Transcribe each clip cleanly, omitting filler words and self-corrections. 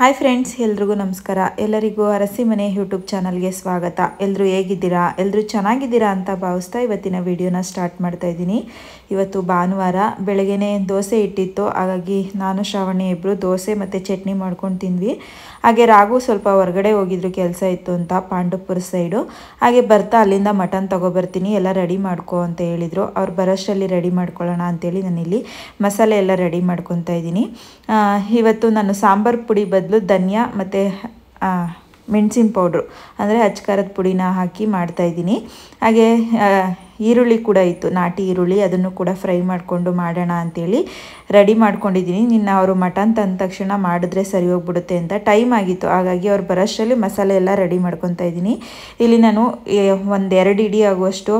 Hi friends, ಎಲ್ರಿಗೂ ನಮಸ್ಕಾರ. ಎಲ್ಲರಿಗೂ ಅರಸಿ ಮನೆ ಯೂಟ್ಯೂಬ್ ಚಾನಲ್ಗೆ ಸ್ವಾಗತ. ಎಲ್ಲರೂ ಹೇಗಿದ್ದೀರಾ? ಎಲ್ಲರೂ ಚೆನ್ನಾಗಿದ್ದೀರಾ ಅಂತ ಭಾವಿಸ್ತಾ ಇವತ್ತಿನ ವಿಡಿಯೋನ ಸ್ಟಾರ್ಟ್ ಮಾಡ್ತಾ ಇದ್ದೀನಿ. ಇವತ್ತು ಭಾನುವಾರ ಬೆಳಗ್ಗೆನೇ ದೋಸೆ ಇಟ್ಟಿತ್ತು, ಹಾಗಾಗಿ ನಾನು ಶ್ರಾವಣಿ ಇಬ್ಬರು ದೋಸೆ ಮತ್ತು ಚಟ್ನಿ ಮಾಡ್ಕೊಂಡು ತಿಂದ್ವಿ. ಹಾಗೆ ರಾಘು ಸ್ವಲ್ಪ ಹೊರಗಡೆ ಹೋಗಿದ್ರು, ಕೆಲಸ ಇತ್ತು ಅಂತ, ಪಾಂಡವಪುರ ಸೈಡು. ಹಾಗೆ ಬರ್ತಾ ಅಲ್ಲಿಂದ ಮಟನ್ ತೊಗೊಬರ್ತೀನಿ, ಎಲ್ಲ ರೆಡಿ ಮಾಡ್ಕೊ ಅಂತ ಹೇಳಿದರು. ಅವ್ರು ಬರೋಷ್ಟರಲ್ಲಿ ರೆಡಿ ಮಾಡ್ಕೊಳ್ಳೋಣ ಅಂತೇಳಿ ನಾನಿಲ್ಲಿ ಮಸಾಲೆ ಎಲ್ಲ ರೆಡಿ ಮಾಡ್ಕೊತಾ ಇದ್ದೀನಿ. ಇವತ್ತು ನಾನು ಸಾಂಬಾರು ಪುಡಿ ಬದಲು ಧನಿಯಾ ಮತ್ತು ಮೆಣಸಿನ ಪೌಡ್ರು ಅಂದರೆ ಅಚ್ಕಾರದ ಪುಡಿನ ಹಾಕಿ ಮಾಡ್ತಾಯಿದ್ದೀನಿ. ಹಾಗೆ ಈರುಳ್ಳಿ ಕೂಡ ಇತ್ತು, ನಾಟಿ ಈರುಳ್ಳಿ, ಅದನ್ನು ಕೂಡ ಫ್ರೈ ಮಾಡಿಕೊಂಡು ಮಾಡೋಣ ಅಂಥೇಳಿ ರೆಡಿ ಮಾಡ್ಕೊಂಡಿದ್ದೀನಿ. ನಿನ್ನ ಅವರು ಮಟನ್ ತಂದ ತಕ್ಷಣ ಮಾಡಿದ್ರೆ ಸರಿ ಹೋಗ್ಬಿಡುತ್ತೆ ಅಂತ ಟೈಮ್ ಆಗಿತ್ತು, ಹಾಗಾಗಿ ಅವ್ರು ಬರೋಷ್ಟರಲ್ಲಿ ಮಸಾಲೆ ಎಲ್ಲ ರೆಡಿ ಮಾಡ್ಕೊತಾ ಇದ್ದೀನಿ. ಇಲ್ಲಿ ನಾನು 1-2 ಇಡಿ ಆಗುವಷ್ಟು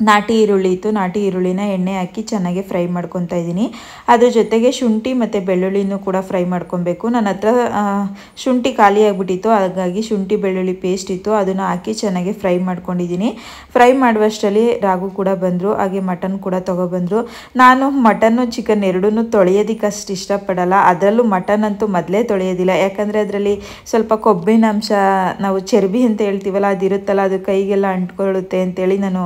ನಾಟಿ ಈರುಳ್ಳಿ ಇತ್ತು, ನಾಟಿ ಈರುಳ್ಳಿನ ಎಣ್ಣೆ ಹಾಕಿ ಚೆನ್ನಾಗಿ ಫ್ರೈ ಮಾಡ್ಕೊತಾ ಇದ್ದೀನಿ. ಅದ್ರ ಜೊತೆಗೆ ಶುಂಠಿ ಮತ್ತು ಬೆಳ್ಳುಳ್ಳಿನೂ ಕೂಡ ಫ್ರೈ ಮಾಡ್ಕೊಬೇಕು. ನನ್ನ ಹತ್ರ ಶುಂಠಿ ಖಾಲಿ ಆಗಿಬಿಟ್ಟಿತ್ತು, ಹಾಗಾಗಿ ಶುಂಠಿ ಬೆಳ್ಳುಳ್ಳಿ ಪೇಸ್ಟ್ ಇತ್ತು, ಅದನ್ನು ಹಾಕಿ ಚೆನ್ನಾಗಿ ಫ್ರೈ ಮಾಡ್ಕೊಂಡಿದ್ದೀನಿ. ಫ್ರೈ ಮಾಡುವಷ್ಟರಲ್ಲಿ ರಾಘು ಕೂಡ ಬಂದರು, ಹಾಗೆ ಮಟನ್ ಕೂಡ ತೊಗೊಬಂದರು. ನಾನು ಮಟನ್ನು ಚಿಕನ್ ಎರಡೂ ತೊಳೆಯೋದಕ್ಕೆ ಅಷ್ಟು ಇಷ್ಟಪಡಲ್ಲ, ಅದರಲ್ಲೂ ಮಟನ್ ಅಂತೂ ಮೊದಲೇ ತೊಳೆಯೋದಿಲ್ಲ. ಯಾಕಂದರೆ ಅದರಲ್ಲಿ ಸ್ವಲ್ಪ ಕೊಬ್ಬಿನ ಅಂಶ, ನಾವು ಚರ್ಬಿ ಅಂತ ಹೇಳ್ತೀವಲ್ಲ, ಅದಿರುತ್ತಲ್ಲ, ಅದು ಕೈಗೆಲ್ಲ ಅಂಟ್ಕೊಳ್ಳುತ್ತೆ ಅಂತೇಳಿ ನಾನು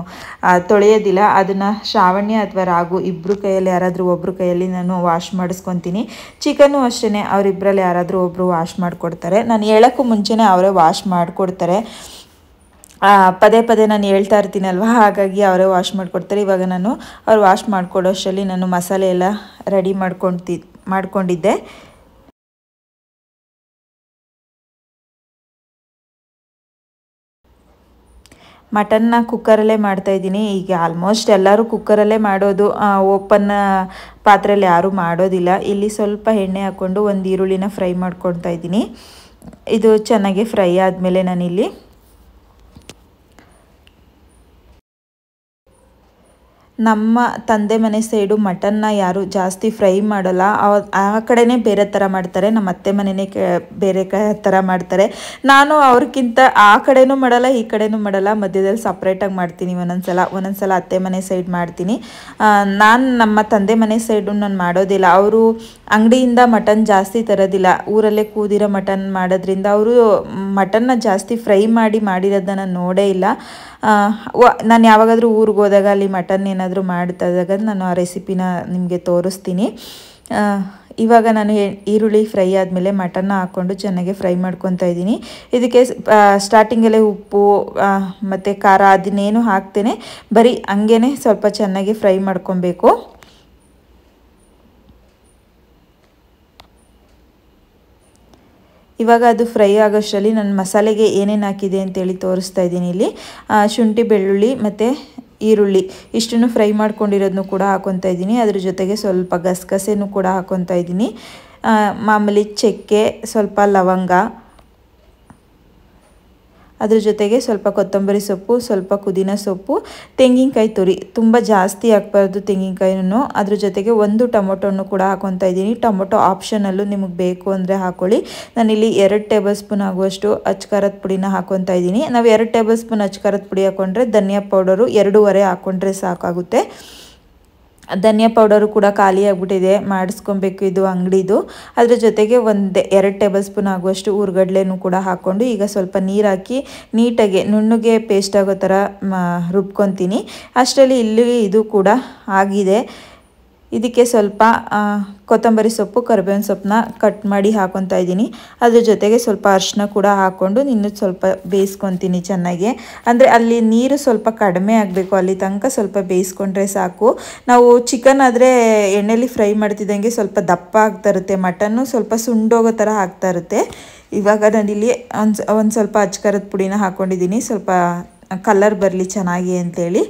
ತೊಳೆಯೋದಿಲ್ಲ. ಅದನ್ನು ಶ್ರಾವಣ್ಯ ಅಥವಾ ರಾಘು ಇಬ್ಬರು ಕೈಯಲ್ಲಿ ಯಾರಾದರೂ ಒಬ್ಬರು ಕೈಯಲ್ಲಿ ನಾನು ವಾಶ್ ಮಾಡಿಸ್ಕೊತೀನಿ. ಚಿಕನ್ನು ಅಷ್ಟೇ, ಅವರಿಬ್ಬರಲ್ಲಿ ಯಾರಾದರೂ ಒಬ್ಬರು ವಾಶ್ ಮಾಡಿಕೊಡ್ತಾರೆ. ನಾನು ಹೇಳೋಕ್ಕೂ ಮುಂಚೆನೇ ಅವರೇ ವಾಶ್ ಮಾಡಿಕೊಡ್ತಾರೆ. ಪದೇ ಪದೇ ನಾನು ಹೇಳ್ತಾ ಇರ್ತೀನಲ್ವ, ಹಾಗಾಗಿ ಅವರೇ ವಾಶ್ ಮಾಡಿಕೊಡ್ತಾರೆ. ಇವಾಗ ನಾನು ಅವ್ರು ವಾಶ್ ಮಾಡಿಕೊಡೋಷ್ಟರಲ್ಲಿ ನಾನು ಮಸಾಲೆ ಎಲ್ಲ ರೆಡಿ ಮಾಡ್ಕೊಂಡಿದ್ದೆ. ಮಟನ್ನ ಕುಕ್ಕರಲ್ಲೇ ಮಾಡ್ತಾಯಿದ್ದೀನಿ. ಈಗ ಆಲ್ಮೋಸ್ಟ್ ಎಲ್ಲರೂ ಕುಕ್ಕರಲ್ಲೇ ಮಾಡೋದು, ಓಪನ್ ಪಾತ್ರೆಯಲ್ಲಿ ಯಾರೂ ಮಾಡೋದಿಲ್ಲ. ಇಲ್ಲಿ ಸ್ವಲ್ಪ ಎಣ್ಣೆ ಹಾಕ್ಕೊಂಡು ಒಂದು ಈರುಳ್ಳಿನ ಫ್ರೈ ಮಾಡ್ಕೊತಾ ಇದ್ದೀನಿ. ಇದು ಚೆನ್ನಾಗಿ ಫ್ರೈ ಆದಮೇಲೆ ನಾನಿಲ್ಲಿ ನಮ್ಮ ತಂದೆ ಮನೆ ಸೈಡು ಮಟನ್ನ ಯಾರು ಜಾಸ್ತಿ ಫ್ರೈ ಮಾಡೋಲ್ಲ, ಆ ಕಡೆನೇ ಬೇರೆ ಥರ ಮಾಡ್ತಾರೆ. ನಮ್ಮ ಅತ್ತೆ ಮನೆಯೇ ಬೇರೆ ಥರ ಮಾಡ್ತಾರೆ. ನಾನು ಅವ್ರಿಗಿಂತ ಆ ಕಡೆನೂ ಮಾಡಲ್ಲ, ಈ ಕಡೆನೂ ಮಾಡಲ್ಲ, ಮಧ್ಯದಲ್ಲಿ ಸಪ್ರೇಟಾಗಿ ಮಾಡ್ತೀನಿ. ಒಂದೊಂದ್ಸಲ ಅತ್ತೆ ಮನೆ ಸೈಡ್ ಮಾಡ್ತೀನಿ. ನಾನು ನಮ್ಮ ತಂದೆ ಮನೆ ಸೈಡು ನಾನು ಮಾಡೋದಿಲ್ಲ. ಅವರು ಅಂಗಡಿಯಿಂದ ಮಟನ್ ಜಾಸ್ತಿ ತರೋದಿಲ್ಲ, ಊರಲ್ಲೇ ಕೂದಿರೋ ಮಟನ್ ಮಾಡೋದ್ರಿಂದ ಅವರು ಮಟನ್ನ ಜಾಸ್ತಿ ಫ್ರೈ ಮಾಡಿರೋದನ್ನು ನೋಡೇ ಇಲ್ಲ. ನಾನು ಯಾವಾಗಾದರೂ ಊರಿಗೆ ಹೋದಾಗ ಅಲ್ಲಿ ಮಟನ್ ಏನಾದರೂ ಮಾಡ್ತಾಯಿದ್ದಾಗ ನಾನು ಆ ರೆಸಿಪಿನ ನಿಮಗೆ ತೋರಿಸ್ತೀನಿ. ಇವಾಗ ನಾನು ಈರುಳ್ಳಿ ಫ್ರೈ ಆದಮೇಲೆ ಮಟನ್ನ ಹಾಕ್ಕೊಂಡು ಚೆನ್ನಾಗಿ ಫ್ರೈ ಮಾಡ್ಕೊತಾ ಇದ್ದೀನಿ. ಇದಕ್ಕೆ ಸ್ಟಾರ್ಟಿಂಗಲ್ಲೇ ಉಪ್ಪು ಮತ್ತು ಖಾರ ಅದನ್ನೇನು ಹಾಕ್ತೇನೆ, ಬರೀ ಹಂಗೇ ಸ್ವಲ್ಪ ಚೆನ್ನಾಗಿ ಫ್ರೈ ಮಾಡ್ಕೊಬೇಕು. ಇವಾಗ ಅದು ಫ್ರೈ ಆಗೋಷ್ಟರಲ್ಲಿ ನಾನು ಮಸಾಲೆಗೆ ಏನೇನು ಹಾಕಿದೆ ಅಂತೇಳಿ ತೋರಿಸ್ತಾ ಇದ್ದೀನಿ. ಇಲ್ಲಿ ಶುಂಠಿ ಬೆಳ್ಳುಳ್ಳಿ ಮತ್ತು ಈರುಳ್ಳಿ ಇಷ್ಟನ್ನು ಫ್ರೈ ಮಾಡ್ಕೊಂಡಿರೋದನ್ನು ಕೂಡ ಹಾಕ್ಕೊತಾ ಇದ್ದೀನಿ. ಅದ್ರ ಜೊತೆಗೆ ಸ್ವಲ್ಪ ಗಸಗಸೆನೂ ಕೂಡ ಹಾಕ್ಕೊತಾ ಇದ್ದೀನಿ. ಮಾಮೂಲಿ ಚಕ್ಕೆ, ಸ್ವಲ್ಪ ಲವಂಗ, ಅದ್ರ ಜೊತೆಗೆ ಸ್ವಲ್ಪ ಕೊತ್ತಂಬರಿ ಸೊಪ್ಪು, ಸ್ವಲ್ಪ ಪುದೀನ ಸೊಪ್ಪು, ತೆಂಗಿನಕಾಯಿ ತುರಿ, ತುಂಬ ಜಾಸ್ತಿ ಹಾಕ್ಬಾರ್ದು ತೆಂಗಿನಕಾಯಿನೂ. ಅದ್ರ ಜೊತೆಗೆ 1 ಟೊಮೊಟೊನು ಕೂಡ ಹಾಕ್ಕೊತಾ ಇದ್ದೀನಿ. ಟೊಮೊಟೊ ಆಪ್ಷನಲ್ಲು, ನಿಮಗೆ ಬೇಕು ಅಂದರೆ ಹಾಕ್ಕೊಳ್ಳಿ. ನಾನಿಲ್ಲಿ 2 ಟೇಬಲ್ ಸ್ಪೂನ್ ಆಗುವಷ್ಟು ಅಚ್ಕಾರದ ಪುಡಿನ ಹಾಕ್ಕೊತಾ ಇದ್ದೀನಿ. ನಾವು 2 ಟೇಬಲ್ ಸ್ಪೂನ್ ಅಚ್ಕಾರದ ಪುಡಿ ಹಾಕ್ಕೊಂಡ್ರೆ ಧನಿಯಾ ಪೌಡರು 2.5 ಹಾಕ್ಕೊಂಡ್ರೆ ಸಾಕಾಗುತ್ತೆ. ಧನಿಯಾ ಪೌಡರು ಕೂಡ ಖಾಲಿ ಆಗಿಬಿಟ್ಟಿದೆ, ಮಾಡಿಸ್ಕೊಬೇಕು, ಇದು ಅಂಗಡಿದು. ಅದ್ರ ಜೊತೆಗೆ 2 ಟೇಬಲ್ ಸ್ಪೂನ್ ಆಗುವಷ್ಟು ಹುರ್ಗಡ್ಲೆನೂ ಕೂಡ ಹಾಕ್ಕೊಂಡು ಈಗ ಸ್ವಲ್ಪ ನೀರು ಹಾಕಿ ನೀಟಾಗಿ ನುಣ್ಣಗೆ ಪೇಸ್ಟ್ ಆಗೋ ಥರ ರುಬ್ಕೊತೀನಿ. ಅಷ್ಟರಲ್ಲಿ ಇಲ್ಲಿ ಇದು ಕೂಡ ಆಗಿದೆ. ಇದಕ್ಕೆ ಸ್ವಲ್ಪ ಕೊತ್ತಂಬರಿ ಸೊಪ್ಪು, ಕರಿಬೇವಿನ ಸೊಪ್ಪನ್ನ ಕಟ್ ಮಾಡಿ ಹಾಕ್ಕೊತಾ ಇದ್ದೀನಿ. ಅದ್ರ ಜೊತೆಗೆ ಸ್ವಲ್ಪ ಅರಿಶಿನ ಕೂಡ ಹಾಕ್ಕೊಂಡು ಇನ್ನೂ ಸ್ವಲ್ಪ ಬೇಯಿಸ್ಕೊತೀನಿ ಚೆನ್ನಾಗಿ. ಅಂದರೆ ಅಲ್ಲಿ ನೀರು ಸ್ವಲ್ಪ ಕಡಿಮೆ ಆಗಬೇಕು, ಅಲ್ಲಿ ತನಕ ಸ್ವಲ್ಪ ಬೇಯಿಸ್ಕೊಂಡ್ರೆ ಸಾಕು. ನಾವು ಚಿಕನ್ ಆದರೆ ಎಣ್ಣೆಲಿ ಫ್ರೈ ಮಾಡ್ತಿದ್ದಂಗೆ ಸ್ವಲ್ಪ ದಪ್ಪ ಆಗ್ತಾ ಇರುತ್ತೆ, ಮಟನ್ನು ಸ್ವಲ್ಪ ಸುಂಡೋಗೋ ಥರ ಆಗ್ತಾ ಇರುತ್ತೆ. ಇವಾಗ ನಾನಿಲ್ಲಿ ಒಂದು ಸ್ವಲ್ಪ ಅಚ್ಕಾರದ ಪುಡಿನ ಹಾಕ್ಕೊಂಡಿದ್ದೀನಿ, ಸ್ವಲ್ಪ ಕಲರ್ ಬರಲಿ ಚೆನ್ನಾಗಿ ಅಂತೇಳಿ.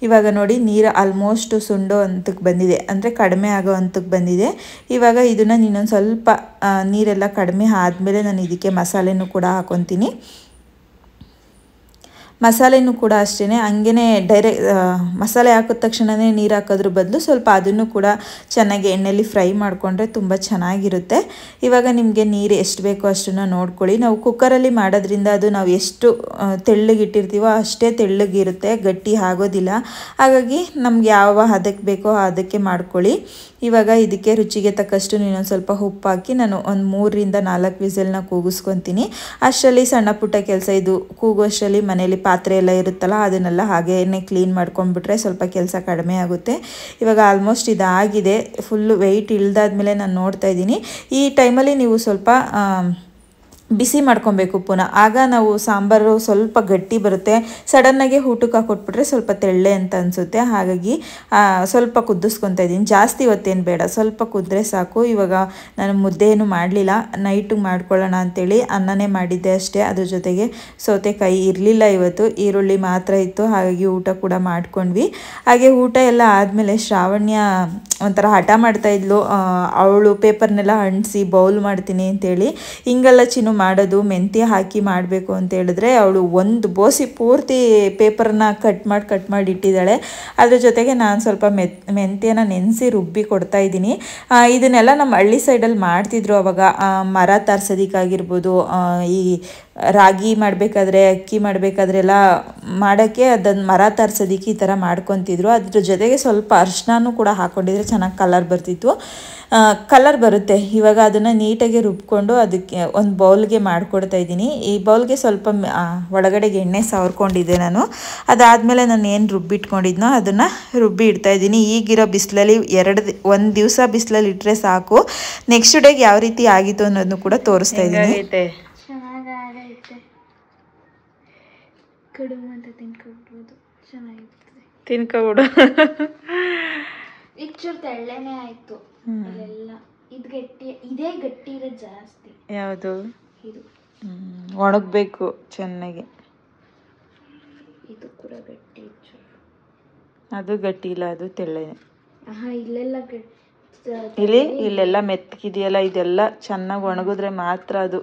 ಇವಾಗ ನೋಡಿ ನೀರು ಆಲ್ಮೋಸ್ಟ್ ಸುಂಡೋ ಹಂತಕ್ಕೆ ಬಂದಿದೆ, ಅಂದರೆ ಕಡಿಮೆ ಆಗೋ ಹಂತಕ್ಕೆ ಬಂದಿದೆ. ಇವಾಗ ಇದನ್ನು ಇನ್ನೊಂದು ಸ್ವಲ್ಪ ನೀರೆಲ್ಲ ಕಡಿಮೆ ಆದಮೇಲೆ ನಾನು ಇದಕ್ಕೆ ಮಸಾಲೆನೂ ಕೂಡ ಹಾಕ್ಕೊತೀನಿ. ಮಸಾಲೆನೂ ಕೂಡ ಅಷ್ಟೇ ಹಂಗೇ ಡೈರೆಕ್ಟ್ ಮಸಾಲೆ ಹಾಕಿದ ತಕ್ಷಣವೇ ನೀರು ಹಾಕೋದ್ರ ಬದಲು ಸ್ವಲ್ಪ ಅದನ್ನು ಕೂಡ ಚೆನ್ನಾಗಿ ಎಣ್ಣೆಯಲ್ಲಿ ಫ್ರೈ ಮಾಡಿಕೊಂಡ್ರೆ ತುಂಬ ಚೆನ್ನಾಗಿರುತ್ತೆ. ಇವಾಗ ನಿಮಗೆ ನೀರು ಎಷ್ಟು ಬೇಕೋ ಅಷ್ಟನ್ನು ನೋಡ್ಕೊಳ್ಳಿ. ನಾವು ಕುಕ್ಕರಲ್ಲಿ ಮಾಡೋದ್ರಿಂದ ಅದು ನಾವು ಎಷ್ಟು ತೆಳ್ಳಗಿಟ್ಟಿರ್ತೀವೋ ಅಷ್ಟೇ ತೆಳ್ಳಗಿರುತ್ತೆ, ಗಟ್ಟಿ ಆಗೋದಿಲ್ಲ. ಹಾಗಾಗಿ ನಮ್ಗೆ ಯಾವ ಹದಕ್ಕೆ ಬೇಕೋ ಅದಕ್ಕೆ ಮಾಡ್ಕೊಳ್ಳಿ. ಇವಾಗ ಇದಕ್ಕೆ ರುಚಿಗೆ ತಕ್ಕಷ್ಟು ಇನ್ನೊಂದು ಸ್ವಲ್ಪ ಉಪ್ಪು ಹಾಕಿ ನಾನು ಒಂದು 3 ರಿಂದ 4 ವಿಸಲ್ನ ಕೂಗಿಸ್ಕೊತೀನಿ. ಅಷ್ಟರಲ್ಲಿ ಸಣ್ಣ ಪುಟ್ಟ ಕೆಲಸ ಇದು ಕೂಗೋಷ್ಟರಲ್ಲಿ ಮನೇಲಿ ಪಾತ್ರೆ ಎಲ್ಲ ಇರುತ್ತಲ್ಲ ಅದನ್ನೆಲ್ಲ ಹಾಗೇನೆ ಕ್ಲೀನ್ ಮಾಡ್ಕೊಂಡ್ಬಿಟ್ರೆ ಸ್ವಲ್ಪ ಕೆಲಸ ಕಡಿಮೆ ಆಗುತ್ತೆ. ಇವಾಗ ಆಲ್ಮೋಸ್ಟ್ ಇದಾಗಿದೆ. ಫುಲ್ಲು ವೆಯ್ಟ್ ಇಳ್ದಾದ್ಮೇಲೆ ನಾನು ನೋಡ್ತಾ ಇದ್ದೀನಿ. ಈ ಟೈಮಲ್ಲಿ ನೀವು ಸ್ವಲ್ಪ ಬಿಸಿ ಮಾಡ್ಕೊಬೇಕು ಪುನಃ. ಆಗ ನಾವು ಸಾಂಬಾರು ಸ್ವಲ್ಪ ಗಟ್ಟಿ ಬರುತ್ತೆ. ಸಡನ್ನಾಗಿ ಊಟಕ್ಕೆ ಹಾಕೊಟ್ಬಿಟ್ರೆ ಸ್ವಲ್ಪ ತೆಳ್ಳೆ ಅಂತ ಅನಿಸುತ್ತೆ. ಹಾಗಾಗಿ ಸ್ವಲ್ಪ ಕುದಿಸ್ಕೊತಾ ಇದ್ದೀನಿ. ಜಾಸ್ತಿ ಹೊತ್ತೇನು ಬೇಡ, ಸ್ವಲ್ಪ ಕುದ್ರೆ ಸಾಕು. ಇವಾಗ ನಾನು ಮುದ್ದೆ ಏನು ಮಾಡಲಿಲ್ಲ, ನೈಟಿಗೆ ಮಾಡ್ಕೊಳ್ಳೋಣ ಅಂಥೇಳಿ ಅನ್ನನೇ ಮಾಡಿದ್ದೆ ಅಷ್ಟೇ. ಅದ್ರ ಜೊತೆಗೆ ಸೌತೆಕಾಯಿ ಇರಲಿಲ್ಲ ಇವತ್ತು, ಈರುಳ್ಳಿ ಮಾತ್ರ ಇತ್ತು. ಹಾಗಾಗಿ ಊಟ ಕೂಡ ಮಾಡ್ಕೊಂಡ್ವಿ. ಹಾಗೆ ಊಟ ಎಲ್ಲ ಆದಮೇಲೆ ಶ್ರಾವಣ್ಯ ಒಂಥರ ಹಠ ಮಾಡ್ತಾಯಿದ್ಲು. ಅವಳು ಪೇಪರ್ನೆಲ್ಲ ಅಂಟಿಸಿ ಬೌಲ್ ಮಾಡ್ತೀನಿ ಅಂತೇಳಿ. ಹಿಂಗೆಲ್ಲ ಚಿನ್ನು ಮಾಡೋದು, ಮೆಂತ್ಯ ಹಾಕಿ ಮಾಡಬೇಕು ಅಂತ ಹೇಳಿದ್ರೆ ಅವಳು ಒಂದು ಬೋಸಿ ಪೂರ್ತಿ ಪೇಪರ್ನ ಕಟ್ ಮಾಡಿ ಇಟ್ಟಿದ್ದಾಳೆ. ಅದ್ರ ಜೊತೆಗೆ ನಾನು ಸ್ವಲ್ಪ ಮೆಂತ್ಯನ ನೆನೆಸಿ ರುಬ್ಬಿ ಕೊಡ್ತಾ ಇದ್ದೀನಿ. ಇದನ್ನೆಲ್ಲ ನಮ್ಮ ಹಳ್ಳಿ ಸೈಡಲ್ಲಿ ಮಾಡ್ತಿದ್ರು ಅವಾಗ. ಮರ ತಾರ್ಸೋದಕ್ಕಾಗಿರ್ಬೋದು, ಈ ರಾಗಿ ಮಾಡಬೇಕಾದ್ರೆ, ಅಕ್ಕಿ ಮಾಡಬೇಕಾದ್ರೆ ಎಲ್ಲ ಮಾಡೋಕ್ಕೆ ಅದನ್ನು ಮರ ತಾರ್ಸೋದಕ್ಕೆ ಈ ಥರ ಮಾಡ್ಕೊತಿದ್ರು. ಅದ್ರ ಜೊತೆಗೆ ಸ್ವಲ್ಪ ಅರಿಶಿನೂ ಕೂಡ ಹಾಕ್ಕೊಂಡಿದ್ರೆ ಚೆನ್ನಾಗಿ ಕಲರ್ ಬರುತ್ತೆ. ಇವಾಗ ಅದನ್ನು ನೀಟಾಗಿ ರುಬ್ಕೊಂಡು ಅದಕ್ಕೆ ಒಂದು ಬೌಲ್ಗೆ ಮಾಡಿಕೊಡ್ತಾ ಇದ್ದೀನಿ. ಈ ಬೌಲ್ಗೆ ಸ್ವಲ್ಪ ಒಳಗಡೆಗೆ ಎಣ್ಣೆ ಸವರ್ಕೊಂಡಿದ್ದೆ ನಾನು. ಅದಾದಮೇಲೆ ನಾನು ಏನು ರುಬ್ಬಿಟ್ಕೊಂಡಿದ್ನೋ ಅದನ್ನು ರುಬ್ಬಿ ಇಡ್ತಾಯಿದ್ದೀನಿ. ಈಗಿರೋ ಬಿಸಿಲಲ್ಲಿ ಒಂದು ದಿವಸ ಬಿಸಿಲಲ್ಲಿ ಇಟ್ಟರೆ ಸಾಕು. ನೆಕ್ಸ್ಟ್ ಡೇಗೆ ಯಾವ ರೀತಿ ಆಗಿತ್ತು ಅನ್ನೋದನ್ನು ಕೂಡ ತೋರಿಸ್ತಾ ಇದ್ದೀನಿ. ತಿನ್ಕೊಬಿಡು. ಇಚ್ಚೂರು ತೆಳ್ಳನೆ ಆಯ್ತು. ಇಲ್ಲೆಲ್ಲ ಇದು ಗಟ್ಟಿ, ಇದೇ ಗಟ್ಟಿ ಇರೋದು ಜಾಸ್ತಿ. ಯಾವುದು? ಇದು ಒಣಗಬೇಕು ಚೆನ್ನಾಗಿ. ಇದು ಕೂಡ ಗಟ್ಟಿ ಇಚ್ಚೂರು. ಅದು ಗಟ್ಟಿ ಇಲ್ಲ, ಅದು ತೆಳ್ಳನೆ. ಇಲ್ಲೆಲ್ಲ ಇಲ್ಲೆಲ್ಲ ಮೆತ್ತಗಿದೆಯಲ್ಲ, ಇದೆಲ್ಲ ಚೆನ್ನಾಗಿ ಒಣಗಿದ್ರೆ ಮಾತ್ರ ಅದು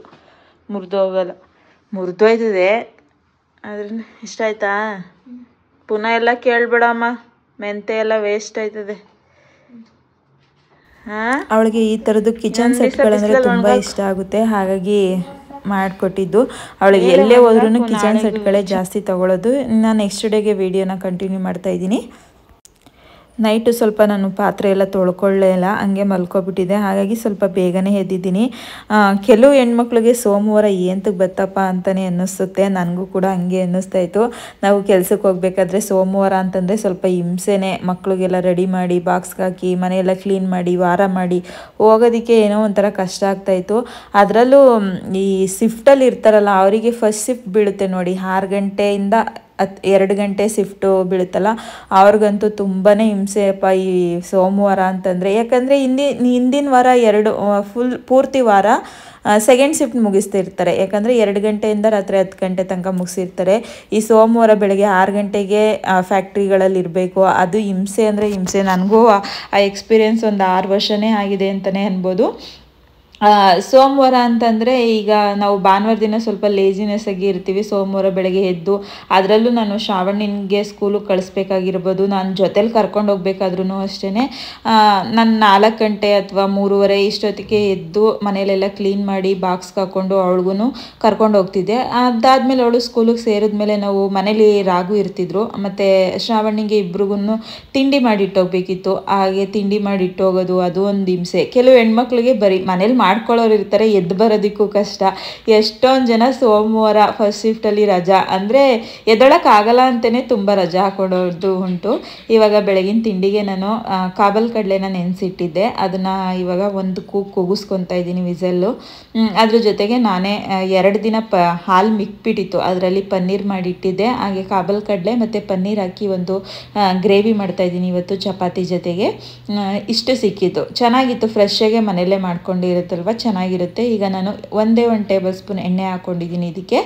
ಮುರಿದೋಗಲ್ಲ. ಮುರಿದೋಯ್ತದೆ. ಅದ್ರ ಇಷ್ಟ ಆಯ್ತಾ? ಪುನಃ ಎಲ್ಲ ಕೇಳಬೇಡಮ್ಮ, ಮೆಂತೆ ಎಲ್ಲ ವೇಸ್ಟ್ ಆಯ್ತದೆ. ಅವಳಿಗೆ ಈ ಥರದ್ದು ಕಿಚನ್ ಸೆಟ್ಗಳಂದರೆ ತುಂಬ ಇಷ್ಟ ಆಗುತ್ತೆ. ಹಾಗಾಗಿ ಮಾಡಿಕೊಟ್ಟಿದ್ದು. ಅವಳಿಗೆ ಎಲ್ಲೇ ಹೋದ್ರೂ ಕಿಚನ್ ಸೆಟ್ಗಳೇ ಜಾಸ್ತಿ ತೊಗೊಳೋದು. ನಾನು ನೆಕ್ಸ್ಟ್ ಡೇಗೆ ವಿಡಿಯೋನ ಕಂಟಿನ್ಯೂ ಮಾಡ್ತಾ ಇದ್ದೀನಿ. ನೈಟು ಸ್ವಲ್ಪ ನಾನು ಪಾತ್ರೆ ಎಲ್ಲ ತೊಳ್ಕೊಳ್ಳೇ ಇಲ್ಲ, ಹಂಗೆ ಮಲ್ಕೊಬಿಟ್ಟಿದ್ದೆ. ಹಾಗಾಗಿ ಸ್ವಲ್ಪ ಬೇಗನೆ ಎದ್ದಿದ್ದೀನಿ. ಕೆಲವು ಹೆಣ್ಮಕ್ಳಿಗೆ ಸೋಮವಾರ ಏನಕ್ಕೆ ಬತ್ತಪ್ಪ ಅಂತಲೇ ಅನ್ನಿಸುತ್ತೆ. ನನಗೂ ಕೂಡ ಹಂಗೆ ಅನ್ನಿಸ್ತಾ ಇತ್ತು. ನಾವು ಕೆಲ್ಸಕ್ಕೆ ಹೋಗ್ಬೇಕಾದ್ರೆ ಸೋಮವಾರ ಅಂತಂದರೆ ಸ್ವಲ್ಪ ಹಿಂಸೆನೇ. ಮಕ್ಳಿಗೆಲ್ಲ ರೆಡಿ ಮಾಡಿ ಬಾಕ್ಸ್ಗೆ ಹಾಕಿ ಮನೆಯೆಲ್ಲ ಕ್ಲೀನ್ ಮಾಡಿ ವಾರ ಮಾಡಿ ಹೋಗೋದಕ್ಕೆ ಏನೋ ಒಂಥರ ಕಷ್ಟ ಆಗ್ತಾಯಿತ್ತು. ಅದರಲ್ಲೂ ಈ ಶಿಫ್ಟಲ್ಲಿ ಇರ್ತಾರಲ್ಲ ಅವರಿಗೆ ಫಸ್ಟ್ ಶಿಫ್ಟ್ ಬೀಳುತ್ತೆ ನೋಡಿ, 6 ಗಂಟೆಯಿಂದ 2 ಗಂಟೆ ಶಿಫ್ಟು ಬೀಳುತ್ತಲ್ಲ, ಅವ್ರಿಗಂತೂ ತುಂಬಾ ಹಿಂಸೆಯಪ್ಪ ಈ ಸೋಮವಾರ ಅಂತಂದರೆ. ಯಾಕಂದರೆ ಹಿಂದಿನ ವಾರ ಪೂರ್ತಿ ವಾರ ಸೆಕೆಂಡ್ ಶಿಫ್ಟ್ ಮುಗಿಸ್ತಿರ್ತಾರೆ. ಯಾಕಂದರೆ 2 ಗಂಟೆಯಿಂದ ರಾತ್ರಿ 10 ಗಂಟೆ ತನಕ ಮುಗಿಸಿರ್ತಾರೆ. ಈ ಸೋಮವಾರ ಬೆಳಗ್ಗೆ 6 ಗಂಟೆಗೆ ಫ್ಯಾಕ್ಟ್ರಿಗಳಲ್ಲಿ ಇರಬೇಕು. ಅದು ಹಿಂಸೆ ಅಂದರೆ ಹಿಂಸೆ. ನನಗೂ ಆ ಎಕ್ಸ್ಪೀರಿಯೆನ್ಸ್ ಒಂದು 6 ವರ್ಷನೇ ಆಗಿದೆ ಅಂತಲೇ ಅನ್ಬೋದು. ಸೋಮವಾರ ಅಂತಂದರೆ ಈಗ ನಾವು ಭಾನುವಾರ ದಿನ ಸ್ವಲ್ಪ ಲೇಜಿನೆಸ್ ಆಗಿ ಇರ್ತೀವಿ. ಸೋಮವಾರ ಬೆಳಗ್ಗೆ ಎದ್ದು, ಅದರಲ್ಲೂ ನಾನು ಶ್ರಾವಣಿಗೆ ಸ್ಕೂಲಿಗೆ ಕಳಿಸ್ಬೇಕಾಗಿರ್ಬೋದು, ನಾನು ಜೊತೆಲಿ ಕರ್ಕೊಂಡು ಹೋಗ್ಬೇಕಾದ್ರೂ ಅಷ್ಟೇ ನಾನು 4 ಗಂಟೆ ಅಥವಾ 3:30 ಇಷ್ಟೊತ್ತಿಗೆ ಎದ್ದು ಮನೆಯಲ್ಲೆಲ್ಲ ಕ್ಲೀನ್ ಮಾಡಿ ಬಾಕ್ಸ್ಗೆ ಹಾಕ್ಕೊಂಡು ಅವಳಿಗೂ ಕರ್ಕೊಂಡು ಹೋಗ್ತಿದ್ದೆ. ಅದಾದಮೇಲೆ ಅವಳು ಸ್ಕೂಲಿಗೆ ಸೇರಿದ್ಮೇಲೆ ನಾವು ಮನೇಲಿ ರಾಗು ಇರ್ತಿದ್ರು, ಮತ್ತು ಶ್ರಾವಣಿಗೆ ಇಬ್ರಿಗೂ ತಿಂಡಿ ಮಾಡಿಟ್ಟೋಗ್ಬೇಕಿತ್ತು. ಹಾಗೆ ತಿಂಡಿ ಮಾಡಿಟ್ಟೋಗೋದು ಅದು ಒಂದು ಹಿಂಸೆ. ಕೆಲವು ಹೆಣ್ಮಕ್ಳಿಗೆ ಬರೀ ಮನೇಲಿ ಮಾಡ್ಕೊಳ್ಳೋರು ಇರ್ತಾರೆ, ಎದ್ದು ಬರೋದಕ್ಕೂ ಕಷ್ಟ. ಎಷ್ಟೊಂದು ಜನ ಸೋಮವಾರ ಫಸ್ಟ್ ಶಿಫ್ಟಲ್ಲಿ ರಜಾ ಅಂದರೆ ಎದ್ದೊಳಕ್ಕಾಗಲ್ಲ ಅಂತಲೇ ತುಂಬ ರಜಾ ಹಾಕೊಡೋದು ಉಂಟು. ಇವಾಗ ಬೆಳಗಿನ ತಿಂಡಿಗೆ ನಾನು ಕಾಬಲ್ ಕಡಲೆನ ನೆನೆಸಿಟ್ಟಿದ್ದೆ. ಅದನ್ನು ಇವಾಗ ಒಂದು ಕೂಗಿಸ್ಕೊತಾ ಇದ್ದೀನಿ ವಿಸಲ್ಲು. ಅದ್ರ ಜೊತೆಗೆ ನಾನೇ 2 ದಿನ ಹಾಲು ಮಿಕ್ಬಿಟ್ಟಿತ್ತು, ಅದರಲ್ಲಿ ಪನ್ನೀರ್ ಮಾಡಿಟ್ಟಿದ್ದೆ. ಹಾಗೆ ಕಾಬಲ್ ಕಡಲೆ ಮತ್ತು ಪನ್ನೀರ್ ಹಾಕಿ ಒಂದು ಗ್ರೇವಿ ಮಾಡ್ತಾಯಿದ್ದೀನಿ ಇವತ್ತು ಚಪಾತಿ ಜೊತೆಗೆ. ಇಷ್ಟು ಸಿಕ್ಕಿತ್ತು, ಚೆನ್ನಾಗಿತ್ತು. ಫ್ರೆಶ್ಶಾಗೆ ಮನೆಯಲ್ಲೇ ಮಾಡ್ಕೊಂಡಿರುತ್ತಲ್ವ, ಚೆನ್ನಾಗಿರುತ್ತೆ. ಈಗ ನಾನು 1 ಟೇಬಲ್ ಸ್ಪೂನ್ ಎಣ್ಣೆ ಹಾಕ್ಕೊಂಡಿದ್ದೀನಿ. ಇದಕ್ಕೆ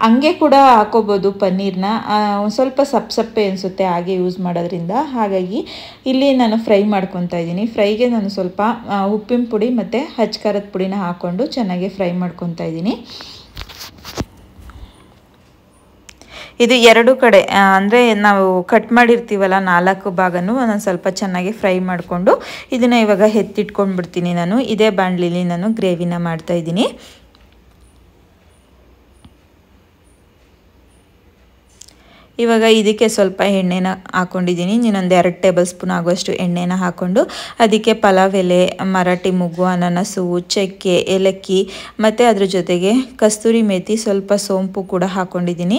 ಹಂಗೆ ಕೂಡ ಹಾಕೋಬೋದು ಪನ್ನೀರ್ನ, ಸ್ವಲ್ಪ ಸಪ್ಪೆ ಅನಿಸುತ್ತೆ ಹಾಗೆ ಯೂಸ್ ಮಾಡೋದ್ರಿಂದ. ಹಾಗಾಗಿ ಇಲ್ಲಿ ನಾನು ಫ್ರೈ ಮಾಡ್ಕೊತಾ ಇದ್ದೀನಿ. ಫ್ರೈಗೆ ನಾನು ಸ್ವಲ್ಪ ಉಪ್ಪಿನ ಪುಡಿ ಮತ್ತು ಖಾರದ ಪುಡಿನ ಹಾಕ್ಕೊಂಡು ಚೆನ್ನಾಗಿ ಫ್ರೈ ಮಾಡ್ಕೊತಾ ಇದ್ದೀನಿ. ಇದು ಎರಡು ಕಡೆ ಅಂದರೆ ನಾವು ಕಟ್ ಮಾಡಿರ್ತೀವಲ್ಲ 4 ಭಾಗನೂ ನಾನು ಸ್ವಲ್ಪ ಚೆನ್ನಾಗಿ ಫ್ರೈ ಮಾಡಿಕೊಂಡು ಇದನ್ನು ಇವಾಗ ಎತ್ತಿಟ್ಕೊಂಡ್ಬಿಡ್ತೀನಿ. ನಾನು ಇದೇ ಬಾಣಲಿಲಿ ನಾನು ಗ್ರೇವಿನ ಮಾಡ್ತಾಯಿದ್ದೀನಿ. ಇವಾಗ ಇದಕ್ಕೆ ಸ್ವಲ್ಪ ಎಣ್ಣೆನ ಹಾಕ್ಕೊಂಡಿದ್ದೀನಿ. ಇನ್ನೊಂದು 2 ಟೇಬಲ್ ಸ್ಪೂನ್ ಆಗುವಷ್ಟು ಎಣ್ಣೆನ ಹಾಕ್ಕೊಂಡು ಅದಕ್ಕೆ ಪಲಾವ್ ಎಲೆ, ಮರಾಠಿ ಮೊಗ್ಗು, ಅನಾನಸು, ಚಕ್ಕೆ, ಏಲಕ್ಕಿ ಮತ್ತು ಅದ್ರ ಜೊತೆಗೆ ಕಸ್ತೂರಿ ಮೇಥಿ, ಸ್ವಲ್ಪ ಸೋಂಪು ಕೂಡ ಹಾಕ್ಕೊಂಡಿದ್ದೀನಿ.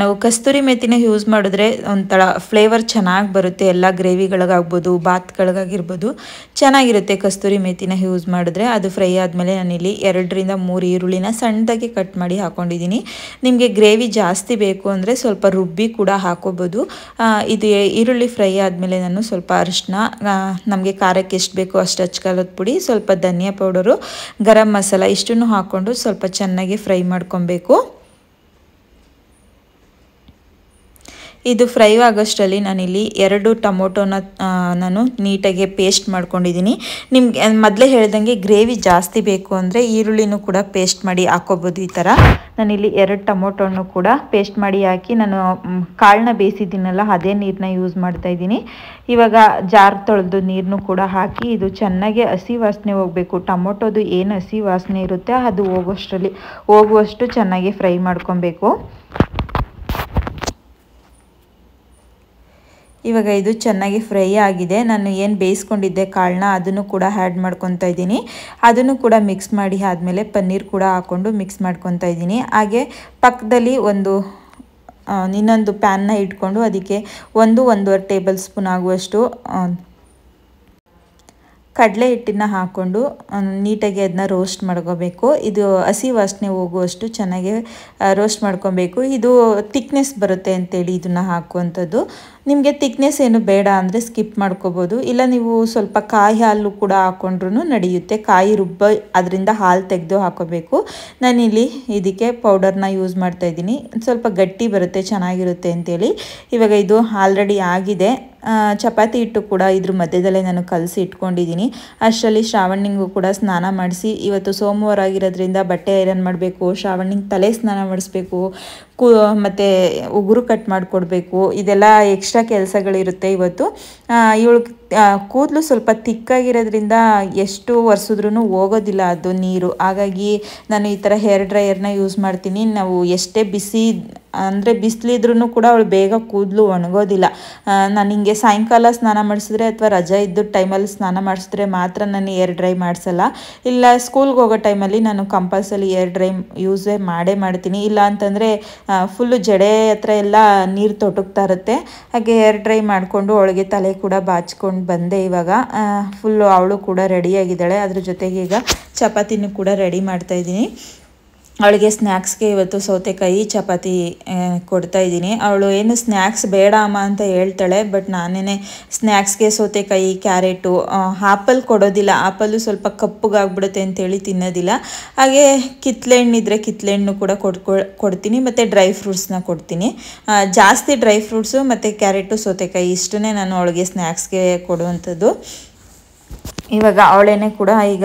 ನಾವು ಕಸ್ತೂರಿ ಮೇಥಿನ ಯೂಸ್ ಮಾಡಿದ್ರೆ ಒಂಥರ ಫ್ಲೇವರ್ ಚೆನ್ನಾಗಿ ಬರುತ್ತೆ. ಎಲ್ಲ ಗ್ರೇವಿಗಳಿಗಾಗ್ಬೋದು, ಬಾತ್ಗಳಿಗಾಗಿರ್ಬೋದು ಚೆನ್ನಾಗಿರುತ್ತೆ ಕಸ್ತೂರಿ ಮೇಥಿನ ಯೂಸ್ ಮಾಡಿದ್ರೆ. ಅದು ಫ್ರೈ ಆದಮೇಲೆ ನಾನಿಲ್ಲಿ 2 ರಿಂದ 3 ಈರುಳ್ಳಿನ ಸಣ್ಣದಾಗಿ ಕಟ್ ಮಾಡಿ ಹಾಕ್ಕೊಂಡಿದ್ದೀನಿ. ನಿಮಗೆ ಗ್ರೇವಿ ಜಾಸ್ತಿ ಬೇಕು ಅಂದರೆ ಸ್ವಲ್ಪ ರುಬ್ಬಿ ಕೂಡ ಹಾಕೋಬೋದು. ಇದು ಈರುಳ್ಳಿ ಫ್ರೈ ಆದಮೇಲೆ ನಾನು ಸ್ವಲ್ಪ ಅರಿಶಿನ, ನಮಗೆ ಖಾರಕ್ಕೆ ಎಷ್ಟು ಬೇಕೋ ಅಷ್ಟು ಅಚ್ಕಾರದ ಪುಡಿ, ಸ್ವಲ್ಪ ಧನಿಯಾ ಪೌಡರು, ಗರಂ ಮಸಾಲ ಇಷ್ಟನ್ನು ಹಾಕ್ಕೊಂಡು ಸ್ವಲ್ಪ ಚೆನ್ನಾಗಿ ಫ್ರೈ ಮಾಡ್ಕೊಬೇಕು. ಇದು ಫ್ರೈ ಆಗೋಷ್ಟರಲ್ಲಿ ನಾನಿಲ್ಲಿ 2 ಟೊಮೊಟೊನ ನಾನು ನೀಟಾಗಿ ಪೇಸ್ಟ್ ಮಾಡ್ಕೊಂಡಿದ್ದೀನಿ. ನಿಮ್ಗೆ ಮೊದಲೇ ಹೇಳ್ದಂಗೆ ಗ್ರೇವಿ ಜಾಸ್ತಿ ಬೇಕು ಅಂದರೆ ಈರುಳ್ಳಿನೂ ಕೂಡ ಪೇಸ್ಟ್ ಮಾಡಿ ಹಾಕೋಬೋದು. ಈ ಥರ ನಾನಿಲ್ಲಿ 2 ಟೊಮೊಟೊನ್ನು ಕೂಡ ಪೇಸ್ಟ್ ಮಾಡಿ ಹಾಕಿ ನಾನು ಕಾಳನ್ನ ಬೇಯಿಸಿದ್ದೀನಲ್ಲ ಅದೇ ನೀರನ್ನ ಯೂಸ್ ಮಾಡ್ತಾಯಿದ್ದೀನಿ. ಇವಾಗ ಜಾರ್ ತೊಳೆದು ನೀರನ್ನು ಕೂಡ ಹಾಕಿ ಇದು ಚೆನ್ನಾಗಿ ಹಸಿ ವಾಸನೆ ಹೋಗಬೇಕು. ಟೊಮೊಟೊದು ಏನು ಹಸಿ ವಾಸನೆ ಇರುತ್ತೆ ಅದು ಹೋಗುವಷ್ಟು ಚೆನ್ನಾಗಿ ಫ್ರೈ ಮಾಡ್ಕೊಬೇಕು. ಇವಾಗ ಇದು ಚೆನ್ನಾಗಿ ಫ್ರೈ ಆಗಿದೆ. ನಾನು ಏನು ಬೇಯಿಸ್ಕೊಂಡಿದ್ದೆ ಕಾಳನ್ನ ಅದನ್ನು ಕೂಡ ಆ್ಯಡ್ ಮಾಡ್ಕೊತಾ ಇದ್ದೀನಿ. ಅದನ್ನು ಕೂಡ ಮಿಕ್ಸ್ ಮಾಡಿ ಆದಮೇಲೆ ಪನ್ನೀರ್ ಕೂಡ ಹಾಕ್ಕೊಂಡು ಮಿಕ್ಸ್ ಮಾಡ್ಕೊತಾ ಇದ್ದೀನಿ. ಹಾಗೆ ಪಕ್ಕದಲ್ಲಿ ಇನ್ನೊಂದು ಪ್ಯಾನ್ನ ಇಟ್ಕೊಂಡು ಅದಕ್ಕೆ 1-1.5 ಟೇಬಲ್ ಸ್ಪೂನ್ ಆಗುವಷ್ಟು ಕಡಲೆ ಹಿಟ್ಟನ್ನು ಹಾಕ್ಕೊಂಡು ನೀಟಾಗಿ ಅದನ್ನ ರೋಸ್ಟ್ ಮಾಡ್ಕೋಬೇಕು. ಇದು ಹಸಿ ವಾಸನೆ ಹೋಗುವಷ್ಟು ಚೆನ್ನಾಗಿ ರೋಸ್ಟ್ ಮಾಡ್ಕೊಬೇಕು. ಇದು ಥಿಕ್ನೆಸ್ ಬರುತ್ತೆ ಅಂತೇಳಿ ಇದನ್ನು ಹಾಕುವಂಥದ್ದು. ನಿಮಗೆ ಥಿಕ್ನೆಸ್ ಏನು ಬೇಡ ಅಂದರೆ ಸ್ಕಿಪ್ ಮಾಡ್ಕೋಬೋದು. ಇಲ್ಲ ನೀವು ಸ್ವಲ್ಪ ಕಾಯಿ ಹಾಲು ಕೂಡ ಹಾಕ್ಕೊಂಡ್ರೂ ನಡೆಯುತ್ತೆ. ಕಾಯಿ ಅದರಿಂದ ಹಾಲು ತೆಗೆದು ಹಾಕೋಬೇಕು. ನಾನಿಲ್ಲಿ ಇದಕ್ಕೆ ಪೌಡರ್ನ ಯೂಸ್ ಮಾಡ್ತಾಯಿದ್ದೀನಿ. ಸ್ವಲ್ಪ ಗಟ್ಟಿ ಬರುತ್ತೆ, ಚೆನ್ನಾಗಿರುತ್ತೆ ಅಂತೇಳಿ. ಇವಾಗ ಇದು ಆಲ್ರೆಡಿ ಆಗಿದೆ. ಚಪಾತಿ ಹಿಟ್ಟು ಕೂಡ ಇದ್ರ ಮಧ್ಯದಲ್ಲೇ ನಾನು ಕಲಸಿ ಇಟ್ಕೊಂಡಿದ್ದೀನಿ. ಅಷ್ಟರಲ್ಲಿ ಶ್ರಾವಣಿಗೂ ಕೂಡ ಸ್ನಾನ ಮಾಡಿಸಿ, ಇವತ್ತು ಸೋಮವಾರ ಆಗಿರೋದ್ರಿಂದ ಬಟ್ಟೆ ಐರನ್ ಮಾಡಬೇಕು, ಶ್ರಾವಣಿಗೆ ತಲೆ ಸ್ನಾನ ಮಾಡಿಸ್ಬೇಕು, ಮತ್ತು ಉಗುರು ಕಟ್ ಮಾಡಿಕೊಡ್ಬೇಕು. ಇದೆಲ್ಲ ಎಕ್ಸ್ಟ್ರಾ ಕೆಲಸಗಳಿರುತ್ತೆ ಇವತ್ತು. ಇವಳು ಕೂದಲು ಸ್ವಲ್ಪ ತಿಕ್ಕಾಗಿರೋದ್ರಿಂದ ಎಷ್ಟು ಒರೆಸಿದ್ರೂ ಹೋಗೋದಿಲ್ಲ ಅದು ನೀರು. ಹಾಗಾಗಿ ನಾನು ಈ ಥರ ಹೇರ್ ಡ್ರೈಯರ್ನ ಯೂಸ್ ಮಾಡ್ತೀನಿ. ನಾವು ಎಷ್ಟೇ ಬಿಸಿಲಿದ್ರೂ ಕೂಡ ಅವಳು ಬೇಗ ಕೂದಲು ಒಣಗೋದಿಲ್ಲ. ನಾನು ಹಿಂಗೆ ಸಾಯಂಕಾಲ ಸ್ನಾನ ಮಾಡಿಸಿದ್ರೆ ಅಥವಾ ರಜೆ ಇದ್ದ ಟೈಮಲ್ಲಿ ಸ್ನಾನ ಮಾಡಿಸಿದ್ರೆ ಮಾತ್ರ ನಾನು ಏರ್ ಡ್ರೈ ಮಾಡಿಸಲ್ಲ. ಇಲ್ಲ ಸ್ಕೂಲ್ಗೆ ಹೋಗೋ ಟೈಮಲ್ಲಿ ನಾನು ಕಂಪಲ್ಸರಿ ಏರ್ ಡ್ರೈ ಯೂಸೇ ಮಾಡ್ತೀನಿ. ಇಲ್ಲ ಅಂತಂದರೆ ಫುಲ್ಲು ಜಡೆ ಹತ್ರ ಎಲ್ಲ ನೀರು ತೊಟಕ್ತಾ ಇರುತ್ತೆ. ಹಾಗೆ ಏರ್ ಡ್ರೈ ಮಾಡಿಕೊಂಡು ಅವಳಿಗೆ ತಲೆ ಕೂಡ ಬಾಚ್ಕೊಂಡು ಬಂದೆ. ಇವಾಗ ಫುಲ್ಲು ಅವಳು ಕೂಡ ರೆಡಿಯಾಗಿದ್ದಾಳೆ. ಅದ್ರ ಜೊತೆಗೆ ಈಗ ಚಪಾತಿನೂ ಕೂಡ ರೆಡಿ ಮಾಡ್ತಾಯಿದ್ದೀನಿ. ಅವಳಿಗೆ ಸ್ನ್ಯಾಕ್ಸ್ಗೆ ಇವತ್ತು ಸೌತೆಕಾಯಿ ಚಪಾತಿ ಕೊಡ್ತಾಯಿದ್ದೀನಿ. ಅವಳು ಏನು ಸ್ನ್ಯಾಕ್ಸ್ ಬೇಡ ಅಮ್ಮ ಅಂತ ಹೇಳ್ತಾಳೆ. ಬಟ್ ನಾನೇ ಸ್ನ್ಯಾಕ್ಸ್ಗೆ ಸೌತೆಕಾಯಿ, ಕ್ಯಾರೆಟು, ಆಪಲ್ ಕೊಡೋದಿಲ್ಲ. ಆಪಲ್ಲು ಸ್ವಲ್ಪ ಕಪ್ಪಗಾಗ್ಬಿಡುತ್ತೆ ಅಂತೇಳಿ ತಿನ್ನೋದಿಲ್ಲ. ಹಾಗೆ ಕಿತ್ಳೆಹಣ್ಣಿದ್ರೆ ಕಿತ್ಳೆಹಣ್ಣು ಕೂಡ ಕೊಡ್ತೀನಿ. ಮತ್ತು ಡ್ರೈ ಫ್ರೂಟ್ಸ್ನ ಕೊಡ್ತೀನಿ. ಜಾಸ್ತಿ ಡ್ರೈ ಫ್ರೂಟ್ಸು ಮತ್ತು ಕ್ಯಾರೆಟು, ಸೌತೆಕಾಯಿ ಇಷ್ಟನ್ನೇ ನಾನು ಅವಳಿಗೆ ಸ್ನ್ಯಾಕ್ಸ್ಗೆ ಕೊಡುವಂಥದ್ದು. ಇವಾಗ ಅವಳೇನೆ ಕೂಡ ಈಗ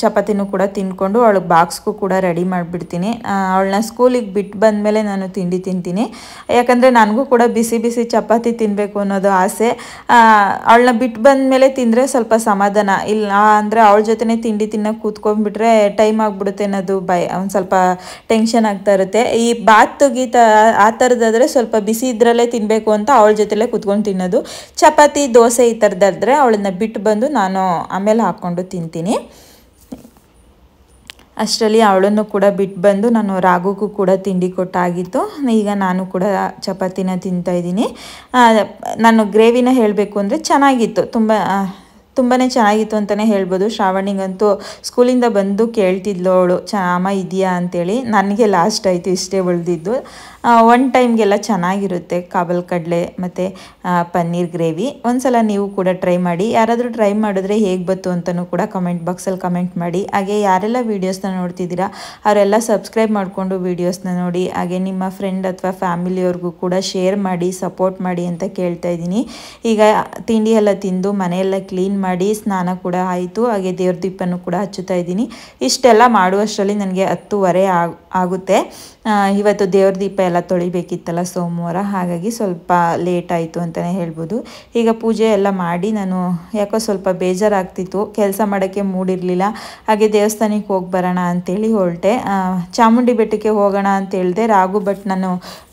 ಚಪಾತಿನೂ ಕೂಡ ತಿಂದ್ಕೊಂಡು ಅವಳಿಗೆ ಬಾಕ್ಸ್ಗೂ ಕೂಡ ರೆಡಿ ಮಾಡಿಬಿಡ್ತೀನಿ. ಅವಳನ್ನ ಸ್ಕೂಲಿಗೆ ಬಿಟ್ಟು ಬಂದಮೇಲೆ ನಾನು ತಿಂಡಿ ತಿಂತೀನಿ. ಯಾಕಂದರೆ ನನಗೂ ಕೂಡ ಬಿಸಿ ಬಿಸಿ ಚಪಾತಿ ತಿನ್ನಬೇಕು ಅನ್ನೋದು ಆಸೆ. ಅವಳನ್ನ ಬಿಟ್ಟು ಬಂದಮೇಲೆ ತಿಂದರೆ ಸ್ವಲ್ಪ ಸಮಾಧಾನ. ಇಲ್ಲ ಅಂದರೆ ಅವಳ ಜೊತೆನೇ ತಿಂಡಿ ತಿನ್ನೋಕೆ ಕೂತ್ಕೊಂಡ್ಬಿಟ್ರೆ ಟೈಮ್ ಆಗಿಬಿಡುತ್ತೆ ಅನ್ನೋದು ಒಂದು ಸ್ವಲ್ಪ ಟೆನ್ಷನ್ ಆಗ್ತಾ ಇರುತ್ತೆ. ಈ ಬಾತ್ ಗೀತ ಆ ಥರದ್ದಾದರೆ ಸ್ವಲ್ಪ ಬಿಸಿ ಇದ್ರಲ್ಲೇ ತಿನ್ನಬೇಕು ಅಂತ ಅವಳ ಜೊತೆಲೇ ಕೂತ್ಕೊಂಡು ತಿನ್ನೋದು. ಚಪಾತಿ, ದೋಸೆ ಈ ಥರದ್ದಾದರೆ ಅವಳನ್ನ ಬಿಟ್ಟು ಬಂದು ನಾನು ಆಮೇಲೆ ಹಾಕ್ಕೊಂಡು ತಿಂತೀನಿ. ಅಷ್ಟರಲ್ಲಿ ಅವಳನ್ನು ಕೂಡ ಬಿಟ್ಟು ಬಂದು ನಾನು ರಾಗುಗೂ ಕೂಡ ತಿಂಡಿ ಕೊಟ್ಟಾಗಿತ್ತು. ಈಗ ನಾನು ಕೂಡ ಚಪಾತಿನ ತಿಂತಾಯಿದ್ದೀನಿ. ನಾನು ಗ್ರೇವಿನ ಹೇಳಬೇಕು ಅಂದರೆ ಚೆನ್ನಾಗಿತ್ತು, ತುಂಬಾ ಚೆನ್ನಾಗಿತ್ತು ಅಂತಲೇ ಹೇಳ್ಬೋದು. ಶ್ರಾವಣಿಗಂತೂ ಸ್ಕೂಲಿಂದ ಬಂದು ಕೇಳ್ತಿದ್ಲು ಅವಳು, ಅಮ್ಮ ಇದೆಯಾ ಅಂತೇಳಿ. ನನಗೆ ಲಾಸ್ಟ್ ಆಯಿತು ಇಷ್ಟೇ ಉಳಿದಿದ್ದು. ಒನ್ ಟೈಮ್ಗೆಲ್ಲ ಚೆನ್ನಾಗಿರುತ್ತೆ ಕಾಬಲ್ ಕಡಲೆ ಮತ್ತು ಪನ್ನೀರ್ ಗ್ರೇವಿ. ಒಂದ್ಸಲ ನೀವು ಕೂಡ ಟ್ರೈ ಮಾಡಿ. ಯಾರಾದರೂ ಟ್ರೈ ಮಾಡಿದ್ರೆ ಹೇಗೆ ಬಂತು ಅಂತಲೂ ಕೂಡ ಕಮೆಂಟ್ ಬಾಕ್ಸಲ್ಲಿ ಕಮೆಂಟ್ ಮಾಡಿ. ಹಾಗೆ ಯಾರೆಲ್ಲ ವೀಡಿಯೋಸ್ನ ನೋಡ್ತಿದ್ದೀರಾ ಅವರೆಲ್ಲ ಸಬ್ಸ್ಕ್ರೈಬ್ ಮಾಡಿಕೊಂಡು ವೀಡಿಯೋಸ್ನ ನೋಡಿ. ಹಾಗೆ ನಿಮ್ಮ ಫ್ರೆಂಡ್ ಅಥವಾ ಫ್ಯಾಮಿಲಿಯವ್ರಿಗೂ ಕೂಡ ಶೇರ್ ಮಾಡಿ, ಸಪೋರ್ಟ್ ಮಾಡಿ ಅಂತ ಕೇಳ್ತಾ ಇದ್ದೀನಿ. ಈಗ ತಿಂಡಿ ಎಲ್ಲ ತಿಂದು ಮನೆಯೆಲ್ಲ ಕ್ಲೀನ್ ಮಾಡಿ ಸ್ನಾನ ಕೂಡ ಆಯಿತು. ಹಾಗೆ ದೇವ್ರ ದೀಪನೂ ಕೂಡ ಹಚ್ಚುತ್ತಾ ಇದ್ದೀನಿ. ಇಷ್ಟೆಲ್ಲ ಮಾಡುವಷ್ಟರಲ್ಲಿ ನನಗೆ 10:30 ಆಗುತ್ತೆ. ಇವತ್ತು ದೇವ್ರ ದೀಪ ಎಲ್ಲ ತೊಳಿಬೇಕಿತ್ತಲ್ಲ ಸೋಮವಾರ, ಹಾಗಾಗಿ ಸ್ವಲ್ಪ ಲೇಟ್ ಆಯಿತು ಅಂತಲೇ ಹೇಳ್ಬೋದು. ಈಗ ಪೂಜೆ ಎಲ್ಲ ಮಾಡಿ ನಾನು ಯಾಕೋ ಸ್ವಲ್ಪ ಬೇಜಾರಾಗ್ತಿತ್ತು, ಕೆಲಸ ಮಾಡೋಕ್ಕೆ ಮೂಡಿರಲಿಲ್ಲ. ಹಾಗೆ ದೇವಸ್ಥಾನಕ್ಕೆ ಹೋಗಿ ಬರೋಣ ಅಂತೇಳಿ ಹೊರಟೆ. ಚಾಮುಂಡಿ ಬೆಟ್ಟಕ್ಕೆ ಹೋಗೋಣ ಅಂತ ಹೇಳಿದೆ. ರಾಘು ಬಟ್ ನಾನು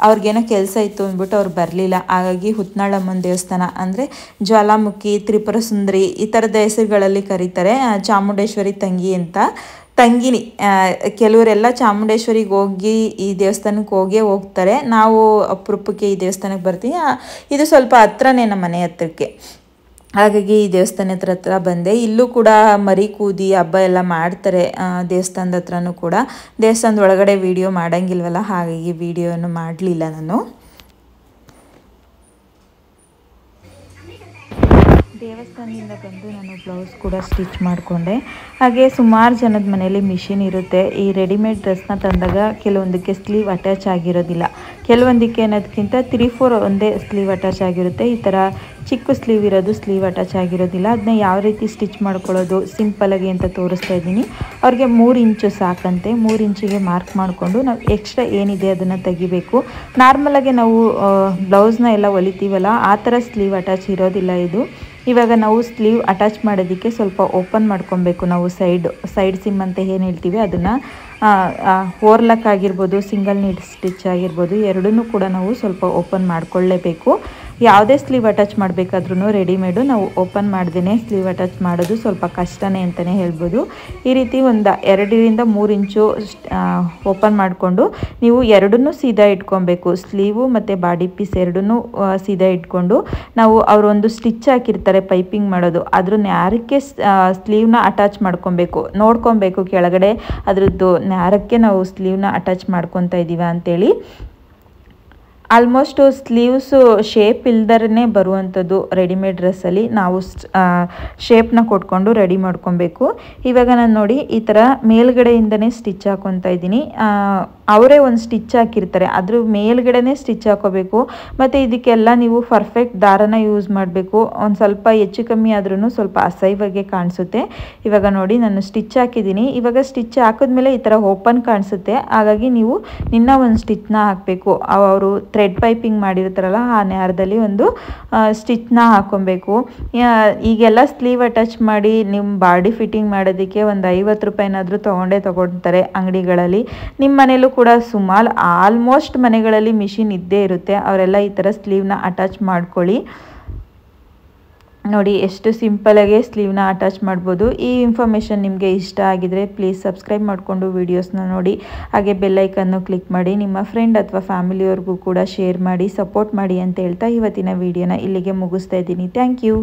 ಅವ್ರಿಗೇನೋ ಕೆಲಸ ಇತ್ತು ಅಂದ್ಬಿಟ್ಟು ಅವ್ರು ಬರಲಿಲ್ಲ. ಹಾಗಾಗಿ ಹುತ್ನಾಳಮ್ಮನ ದೇವಸ್ಥಾನ ಅಂದರೆ ಜ್ವಾಲಾಮುಖಿ, ತ್ರಿಪುರ ಸುಂದರಿ ಈ ಥರದ ಹೆಸರುಗಳಲ್ಲಿ ಕರೀತಾರೆ. ಚಾಮುಂಡೇಶ್ವರಿ ತಂಗಿನಿ ಕೆಲವರೆಲ್ಲ ಚಾಮುಂಡೇಶ್ವರಿಗೆ ಹೋಗಿ ಈ ದೇವಸ್ಥಾನಕ್ಕೆ ಹೋಗ್ತಾರೆ. ನಾವು ಅಪರೂಪಕ್ಕೆ ಈ ದೇವಸ್ಥಾನಕ್ಕೆ ಬರ್ತೀವಿ. ಇದು ಸ್ವಲ್ಪ ಹತ್ರನೇ ನಮ್ಮ ಮನೆ ಹತ್ರಕ್ಕೆ, ಹಾಗಾಗಿ ಈ ದೇವಸ್ಥಾನದ ಹತ್ರ ಬಂದೆ. ಇಲ್ಲೂ ಕೂಡ ಮರಿ ಕೂದಿ ಹಬ್ಬ ಎಲ್ಲ ಮಾಡ್ತಾರೆ ದೇವಸ್ಥಾನದ ಹತ್ರನೂ ಕೂಡ. ದೇವಸ್ಥಾನದ ಒಳಗಡೆ ವಿಡಿಯೋ ಮಾಡೋಂಗಿಲ್ವಲ್ಲ, ಹಾಗಾಗಿ ವಿಡಿಯೋನು ಮಾಡಲಿಲ್ಲ ನಾನು. ದೇವಸ್ಥಾನದಿಂದ ಬಂದು ನಾನು ಬ್ಲೌಸ್ ಕೂಡ ಸ್ಟಿಚ್ ಮಾಡಿಕೊಂಡೆ. ಹಾಗೆ ಸುಮಾರು ಜನದ ಮನೇಲಿ ಮಿಷಿನ್ ಇರುತ್ತೆ. ಈ ರೆಡಿಮೇಡ್ ಡ್ರೆಸ್ನ ತಂದಾಗ ಕೆಲವೊಂದಕ್ಕೆ ಸ್ಲೀವ್ ಅಟ್ಯಾಚ್ ಆಗಿರೋದಿಲ್ಲ, ಕೆಲವೊಂದಕ್ಕೆ ಅನ್ನೋದಕ್ಕಿಂತ 3/4 ಒಂದೇ ಸ್ಲೀವ್ ಅಟ್ಯಾಚ್ ಆಗಿರುತ್ತೆ. ಈ ಥರ ಚಿಕ್ಕ ಸ್ಲೀವ್ ಇರೋದು ಸ್ಲೀವ್ ಅಟ್ಯಾಚ್ ಆಗಿರೋದಿಲ್ಲ. ಅದನ್ನ ಯಾವ ರೀತಿ ಸ್ಟಿಚ್ ಮಾಡ್ಕೊಳ್ಳೋದು ಸಿಂಪಲಾಗಿ ಅಂತ ತೋರಿಸ್ತಾ ಇದ್ದೀನಿ. ಅವ್ರಿಗೆ 3 ಇಂಚು ಸಾಕಂತೆ. 3 ಇಂಚಿಗೆ ಮಾರ್ಕ್ ಮಾಡಿಕೊಂಡು ನಾವು ಎಕ್ಸ್ಟ್ರಾ ಏನಿದೆ ಅದನ್ನು ತೆಗಿಬೇಕು. ನಾರ್ಮಲಾಗಿ ನಾವು ಬ್ಲೌಸ್ನ ಎಲ್ಲ ಹೊಲಿತೀವಲ್ಲ, ಆ ಥರ ಸ್ಲೀವ್ ಅಟ್ಯಾಚ್ ಇರೋದಿಲ್ಲ ಇದು. ಇವಾಗ ನಾವು ಸ್ಲೀವ್ ಅಟ್ಯಾಚ್ ಮಾಡೋದಕ್ಕೆ ಸ್ವಲ್ಪ ಓಪನ್ ಮಾಡ್ಕೊಬೇಕು. ನಾವು ಸೈಡ್ ಸಿಮ್ ಅಂತ ಏನು ಹೇಳ್ತೀವಿ ಅದನ್ನು ಓರ್ಲಕ್ ಆಗಿರ್ಬೋದು, ಸಿಂಗಲ್ ನೀಡ್ ಸ್ಟಿಚ್ ಆಗಿರ್ಬೋದು, ಎರಡನ್ನೂ ಕೂಡ ನಾವು ಸ್ವಲ್ಪ ಓಪನ್ ಮಾಡ್ಕೊಳ್ಳೇಬೇಕು. ಯಾವುದೇ ಸ್ಲೀವ್ ಅಟ್ಯಾಚ್ ಮಾಡಬೇಕಾದ್ರೂ ರೆಡಿಮೇಡು ನಾವು ಓಪನ್ ಮಾಡ್ದೇ ಸ್ಲೀವ್ ಅಟ್ಯಾಚ್ ಮಾಡೋದು ಸ್ವಲ್ಪ ಕಷ್ಟನೇ ಅಂತಲೇ ಹೇಳ್ಬೋದು. ಈ ರೀತಿ ಒಂದು 2-3 ಇಂಚು ಓಪನ್ ಮಾಡಿಕೊಂಡು ನೀವು ಎರಡನ್ನೂ ಸೀದಾ ಇಟ್ಕೊಬೇಕು. ಸ್ಲೀವು ಮತ್ತು ಬಾಡಿ ಪೀಸ್ ಎರಡನ್ನೂ ಸೀದಾ ಇಟ್ಕೊಂಡು ನಾವು ಅವರೊಂದು ಸ್ಟಿಚ್ ಹಾಕಿರ್ತಾರೆ ಪೈಪಿಂಗ್ ಮಾಡೋದು, ಅದ್ರ ನ್ಯಾರಕ್ಕೆ ಸ್ಲೀವ್ನ ಅಟ್ಯಾಚ್ ಮಾಡ್ಕೊಬೇಕು. ನೋಡ್ಕೊಬೇಕು ಕೆಳಗಡೆ ಅದ್ರದ್ದು ನ್ಯಾರಕ್ಕೆ ನಾವು ಸ್ಲೀವ್ನ ಅಟ್ಯಾಚ್ ಮಾಡ್ಕೊತಾ ಇದ್ದೀವ ಅಂತೇಳಿ. ಆಲ್ಮೋಸ್ಟು ಸ್ಲೀವ್ಸು ಶೇಪ್ ಇಲ್ದರೇ ಬರುವಂಥದ್ದು ರೆಡಿಮೇಡ್ ಡ್ರೆಸ್ಸಲ್ಲಿ ನಾವು ಶೇಪ್ನ ಕೊಟ್ಕೊಂಡು ರೆಡಿ ಮಾಡ್ಕೊಬೇಕು. ಇವಾಗ ನಾನು ನೋಡಿ ಈ ಥರ ಮೇಲ್ಗಡೆಯಿಂದನೇ ಸ್ಟಿಚ್ ಹಾಕ್ಕೊತಾ ಇದ್ದೀನಿ. ಅವರೇ ಒಂದು ಸ್ಟಿಚ್ ಹಾಕಿರ್ತಾರೆ, ಅದ್ರ ಮೇಲ್ಗಡೆನೇ ಸ್ಟಿಚ್ ಹಾಕೋಬೇಕು. ಮತ್ತು ಇದಕ್ಕೆಲ್ಲ ನೀವು ಪರ್ಫೆಕ್ಟ್ ದಾರನ ಯೂಸ್ ಮಾಡಬೇಕು. ಒಂದು ಸ್ವಲ್ಪ ಹೆಚ್ಚು ಕಮ್ಮಿ ಆದ್ರೂ ಸ್ವಲ್ಪ ಅಸಹ್ಯವಾಗಿ ಕಾಣಿಸುತ್ತೆ. ಇವಾಗ ನೋಡಿ ನಾನು ಸ್ಟಿಚ್ ಹಾಕಿದ್ದೀನಿ. ಇವಾಗ ಸ್ಟಿಚ್ ಹಾಕಿದ್ಮೇಲೆ ಈ ಥರ ಓಪನ್ ಕಾಣಿಸುತ್ತೆ, ಹಾಗಾಗಿ ನೀವು ಒಂದು ಸ್ಟಿಚ್ನ ಹಾಕಬೇಕು. ಅವರು ಥ್ರೆಡ್ ಪೈಪಿಂಗ್ ಮಾಡಿರ್ತಾರಲ್ಲ ಆ ನ್ಯಾರದಲ್ಲಿ ಒಂದು ಸ್ಟಿಚ್ನ ಹಾಕ್ಕೊಬೇಕು. ಈಗೆಲ್ಲ ಸ್ಲೀವ್ ಅಟ್ಯಾಚ್ ಮಾಡಿ ನಿಮ್ಮ ಬಾಡಿ ಫಿಟ್ಟಿಂಗ್ ಮಾಡೋದಕ್ಕೆ ಒಂದು 50 ರೂಪಾಯಿನಾದರೂ ತೊಗೊಳ್ತಾರೆ ಅಂಗಡಿಗಳಲ್ಲಿ. ನಿಮ್ಮ ಮನೇಲೂ ಕೂಡ ಸುಮಾರು ಆಲ್ಮೋಸ್ಟ್ ಮನೆಗಳಲ್ಲಿ ಮಿಷಿನ್ ಇದ್ದೇ ಇರುತ್ತೆ. ಅವರೆಲ್ಲ ಈ ಥರ ಸ್ಲೀವ್ನ ಅಟ್ಯಾಚ್ ಮಾಡ್ಕೊಳ್ಳಿ. ನೋಡಿ ಎಷ್ಟು ಸಿಂಪಲಾಗಿ ಸ್ಲೀವ್ನ ಅಟ್ಯಾಚ್ ಮಾಡ್ಬೋದು. ಈ ಇನ್ಫಾರ್ಮೇಷನ್ ನಿಮಗೆ ಇಷ್ಟ ಆಗಿದರೆ ಪ್ಲೀಸ್ ಸಬ್ಸ್ಕ್ರೈಬ್ ಮಾಡಿಕೊಂಡು ವೀಡಿಯೋಸ್ನ ನೋಡಿ. ಹಾಗೆ ಬೆಲ್ಲೈಕನ್ನು ಕ್ಲಿಕ್ ಮಾಡಿ ನಿಮ್ಮ ಫ್ರೆಂಡ್ ಅಥವಾ ಫ್ಯಾಮಿಲಿಯವ್ರಿಗೂ ಕೂಡ ಶೇರ್ ಮಾಡಿ, ಸಪೋರ್ಟ್ ಮಾಡಿ ಅಂತ ಹೇಳ್ತಾ ಇವತ್ತಿನ ವಿಡಿಯೋನ ಇಲ್ಲಿಗೆ ಮುಗಿಸ್ತಾ ಇದ್ದೀನಿ. Thank you.